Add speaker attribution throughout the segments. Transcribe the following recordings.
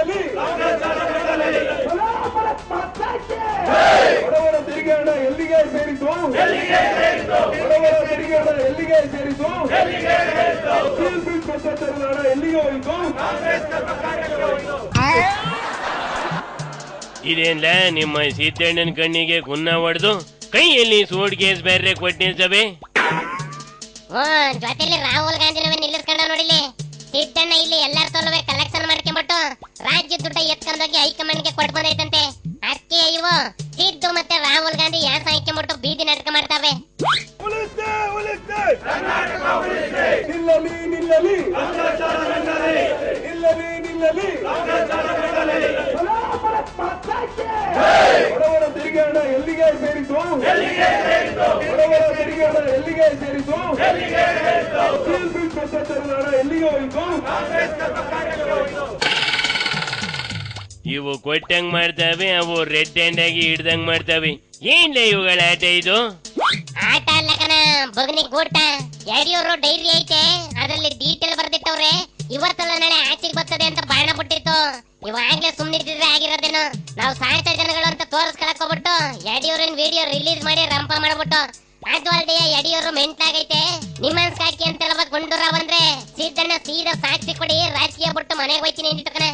Speaker 1: ನಿಲ್ಲಲಿ ಬಡವರ ತೆರಿಗೆ ಹಣ ಎಲ್ಲಿಗೆ ಸೇರಿತು ಬಡವರ ತೆರಿಗೆ ಹಣ ಎಲ್ಲಿಗೆ ಸೇರಿತು ಸ್ಟೀಲ್ ಬಿಲ್ ಭ್ರಷ್ಟಾಚಾರದ ಹಣ ಎಲ್ಲಿಗೆ ಹೋಯಿತು
Speaker 2: ಇದೇನ್ಲ ನಿಮ್ಮ ಸಿದ್ದಣ್ಣನ ಕಣ್ಣಿಗೆ ಗುನ್ನ ಹೊಡೆದು ಕೈಯಲ್ಲಿ ಸೂಟ್ ಕೇಸ್ ಬೇರೆ ಕೊಟ್ಟಿರ್ತವೆ
Speaker 3: ಜೊತೆಲಿ ರಾಹುಲ್ ಗಾಂಧಿನವೇ ನಿಲ್ಲಿಸ್ಕೊಂಡ ನೋಡಿಲಿ ಸಿದ್ದಣ್ಣ ಇಲ್ಲಿ ಎಲ್ಲಾರ ತೋಲವೇ ಕಲೆಕ್ಷನ್ ಮಾಡ್ಕೊಂಡ್ಬಿಟ್ಟು ರಾಜ್ಯ ದುಡ್ಡ ಎತ್ಕೊಂಡೋಗಿ ಹೈಕಮಾಂಡ್ಗೆ ಕೊಟ್ಟು ಬಂದೈತಂತೆ ಅದಕ್ಕೆ ಇವು ಸಿದ್ದು ಮತ್ತೆ ರಾಹುಲ್ ಗಾಂಧಿ ಯಾಸ ಹಾಕೊಂಡ್ಬಿಟ್ಟು ಬೀದಿ ನಾಟಕ ಮಾಡ್ತಾವೆ
Speaker 1: ನಿಲ್ಲಲಿ ನಿಲ್ಲಲಿ ನಿಲ್ಲಲಿ ನಿಲ್ಲಲಿ ಬಡವರ ತೆರಿಗೆ ಹಣ ಎಲ್ಲಿಗೆ ಸೇರಿತು ಬಡವರ ತೆರಿಗೆ ಹಣ ಎಲ್ಲಿಗೆ ಸೇರಿತು ಸ್ಟೀಲ್ ಬಿಲ್ ಭ್ರಷ್ಟಾಚಾರದ ಹಣ ಎಲ್ಲಿಗೆ ಹೋಯಿತು
Speaker 2: ಇವು ಕೊಟ್ಟಂಗ್ ಮಾಡ್ತಾವೆ ಅವು ರೆಡ್ ಹ್ಯಾಂಡ್ ಆಗಿ ಹಿಡ್ದಂಗ್ ಮಾಡ್ತಾವೆ ಏನ್ಲ ಇವುಗಳ ಆಟ ಇದು
Speaker 3: ಆಟ ಅಲ್ಲ ಕಣ ಬಗ್ನಿ ಗೂಟ ಯಡಿಯೂರು ಡೈರಿ ಐತೆ ಅದ್ರಲ್ಲಿ ಡೀಟೇಲ್ ಬರ್ದಿಟ್ಟವ್ರೆ ಇವತ್ತಲ್ಲ ನಾಳೆ ಆಚೆಗೆ ಬರ್ತದೆ ಅಂತ ಬಾಣ ಬಿಟ್ಟಿತ್ತು ಇವಾಗ್ಲೇ ಸುಮ್ನಿದ್ರೆ ಆಗಿರೋದೇನು ನಾವು ಸಾಹಿತ್ಯ ಜನಗಳು ಅಂತ ತೋರಿಸ್ಕೊಳಕ್ ಹೋಗ್ಬಿಟ್ಟು ಯಡಿಯೂರಿನ ವಿಡಿಯೋ ರಿಲೀಸ್ ಮಾಡಿ ರಂಪ ಮಾಡ್ಬಿಟ್ಟು ಅದು ಅಲ್ದೆ ಯಡಿಯೂರು ಮೆಂಟಾಗೈತೆ ನಿಮ್ಮನ್ಸ್ ಹಾಕಿ ಅಂತೆಲ್ಲ ಗುಂಡೂರಾವ್ ಅಂದ್ರೆ ಸಿದ್ದಣ್ಣ ಸೀದಾ ಸಾಕ್ಷಿ ಕೊಡಿ ರಾಜಕೀಯ ಬಿಟ್ಟು ಮನೆಗೆ ಹೋಯ್ತೀನಿ ಅಂದಿತ್ತು ಕಣ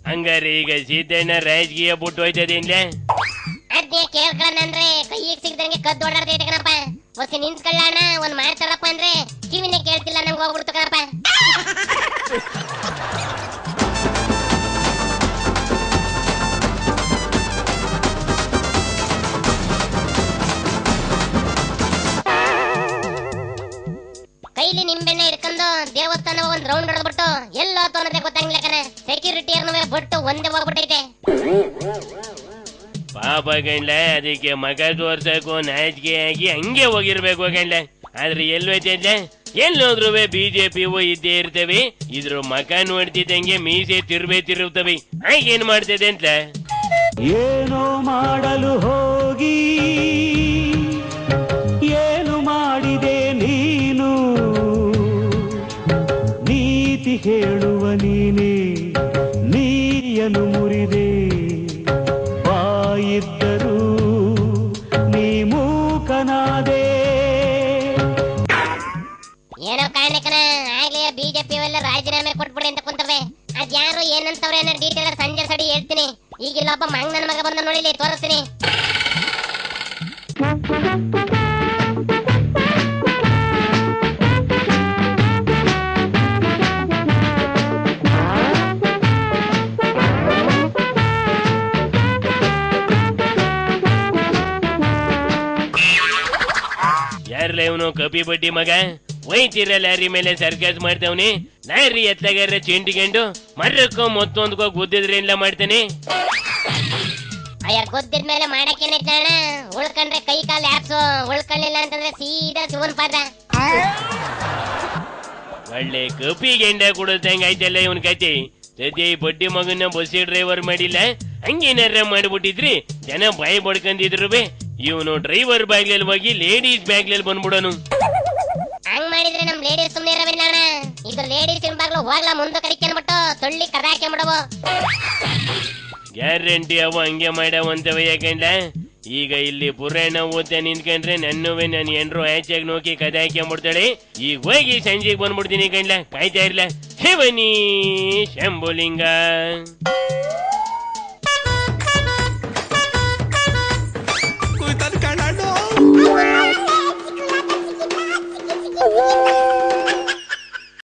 Speaker 2: ಹಂಗಾರೆ ಈಗ ಸಿದ್ದಣ್ಣ ರಾಜಕೀಯ ಬಿಟ್ಟು ಹೋಯ್ತದೇನ್ಲ
Speaker 3: ಅದ್ನೇ ಕೇಳ್ಕೊಳ್ಳಂದ್ರೆ ಕೈಗೆ ಸಿಗ್ದಂಗೆ ಕದ್ದು ಓಡಾಡ್ತೈತೆ ಕಣಪ್ಪ ಹೊಸಿ ನಿಂತ್ಕೊಳ್ಳೋಣ ಒಂದ್ ಮಾಡ್ತಾರಪ್ಪ ಅಂದ್ರೆ ಕಿವಿನೇ ಕೇಳ್ತಿಲ್ಲ ನಮ್ಗೆ ಹೋಗ್ಬಿಡ್ತು ಕಣಪ್ಪ ಕೈಲಿ ನಿಂಬೆಣ್ಣೆ ಹಿಡ್ಕೊಂಡು ದೇವಸ್ಥಾನ ಒಂದ್ ರೌಂಡ್ ಹೊಡೆದ್ಬಿಟ್ಟು ಎಲ್ಲೋ ಅನ್ನೋದೇ ಗೊತ್ತಾಗಿಲ್ಲ ಕಣ ಸೆಕ್ಯೂರಿಟಿ ಬಿಟ್ಟು ಒಂದೇ ಹೋಗ್ಬಿಟ್ಟೈತೆ
Speaker 2: ಪಾಪ ಗಂಡ್ಲ ಅದಕ್ಕೆ ಮಗ ತೋರ್ಸಕು ನಾಚಿಕೆ ಆಗಿ ಹಂಗೆ ಹೋಗಿರ್ಬೇಕು ಗಂಡ್ಲ ಆದ್ರೆ ಎಲ್ಲೋಯ್ತಲ್ಲ ಎಲ್ಲೋದ್ರು ಬಿಜೆಪಿ ಇದ್ದೇ ಇರ್ತವೆ ಇದ್ರ ಮಕ ನೋಡ್ತಿದ್ದಂಗೆ ಮೀಸೆ ತಿರುತ್ತವೆ ಹಾಗೇನ್ ಮಾಡ್ತದೆ ಅಂತ
Speaker 4: ಏನೋ ಮಾಡಲು ಹೋಗಿ ಏನು ಮಾಡಿದೆ ನೀನು ನೀತಿ ಹೇಳುವ ನೀನೇ ನೀಯನು ಮುರಿದೆ ಬಾಯಿದ್ದರೂ ನೀ ಮೂಕನಾದೆ
Speaker 3: ಏನೋ ಕಾರಣಕ್ಕನ ಆಗ್ಲೇ ಬಿಜೆಪಿ ಎಲ್ಲ ರಾಜೀನಾಮೆ ಕೊಟ್ಬಿಡಿ ಅಂತ ಕುಂತವೆ ಅದ್ಯಾರು ಏನಂತವ್ರೆ ಅನ್ನೋ ಡೀಟೇಲ್ ಸಂಜೆ ಸಡಿ ಹೇಳ್ತೀನಿ ಈಗ ಇಲ್ಲೊಬ್ಬ ಮಂಗ್ ನನ್ನ ಮಗ ಬಂದ ನೋಡಿಲಿ ತೋರಿಸ್ತೀನಿ
Speaker 2: ಯಾರಲ್ಲ ಇವನು ಕಪಿ ಬಡ್ಡಿ ಮಗ ಒಯ್ತಿರ ಲಾರಿ ಮೇಲೆ ಸರ್ಕಸ್ ಮಾಡ್ತಾವ್ನಿ ಲಾರಿ ಎತ್ತಗಾರ ಚಿಂಟಿಕೊಂಡು ಮರ್ರಕ್ಕೋ ಮತ್ತೊಂದ್ಕೋ ಗುದ್ದಿದ್ರೆ ಇಲ್ಲ ಮಾಡ್ತಾನೆ
Speaker 3: ಅಯ್ಯ ಗೊತ್ತಿದ್ಮೇಲೆ ಮಾಡಕ್ಕೇನೆ ಕಾರಣ ಉಳ್ಕೊಂಡ್ರೆ ಕೈ ಕಾಲು ಆಪ್ಸು ಉಳ್ಕೊಳ್ಳಿಲ್ಲ ಅಂತಂದ್ರೆ ಸೀದಾ ಶಿವನ್ ಪಾದ
Speaker 2: ಒಳ್ಳೆ ಕಪಿ ಗೆಂಡ ಕೊಡುತ್ತಂಗ ಆಯ್ತಲ್ಲ ಇವನ್ ಕತೆ ಸದ್ಯ ಈ ಬಡ್ಡಿ ಮಗನ ಬಸ್ ಡ್ರೈವರ್ ಮಾಡಿಲ್ಲ ಹಂಗೇನಾರ ಮಾಡ್ಬಿಟ್ಟಿದ್ರಿ ಜನ ಬಾಯಿ ಬಡ್ಕೊಂಡಿದ್ರು ಇವನು ಡ್ರೈವರ್ ಬ್ಯಾಗ್ಲಲ್ಲಿ ಹೋಗಿ ಲೇಡೀಸ್ ಬ್ಯಾಗ್ಲಲ್ಲಿ ಬಂದ್ಬಿಡೋನು
Speaker 3: ಹಂಗ್ ಮಾಡಿದ್ರೆ ನಮ್ ಲೇಡೀಸ್ ಸುಮ್ನೆ ಇರವಿಲ್ಲ ಅಣ್ಣ ಇದು ಲೇಡೀಸ್ ಬಾಗ್ಲು ಹೋಗ್ಲಾ ಮುಂದೆ ಕರಿಕೊಂಡ್ಬಿಟ್ಟು ಸೊಳ್ಳಿ ಕದಾಕೊಂಡ್ಬಿಡವು
Speaker 2: ಗ್ಯಾರಂಟಿ ಅವು ಹಂಗೆ ಮಾಡವಂತವ ಯಾಕಂಡ ಈಗ ಇಲ್ಲಿ ಪುರಾಣ ಓದ್ತಾ ನಿಂತ್ಕೊಂಡ್ರೆ ನನ್ನುವೆ ನಾನು ಏನ್ರು ಆಚೆಗೆ ನೋಕಿ ಕದಾಕೊಂಡ್ಬಿಡ್ತಾಳೆ ಈಗ ಹೋಗಿ ಸಂಜೆಗೆ ಬಂದ್ಬಿಡ್ತೀನಿ ಕಂಡ್ಲ ಕಾಯ್ತಾ ಇರ್ಲ ಶಿವನಿ ಶಂಭುಲಿಂಗ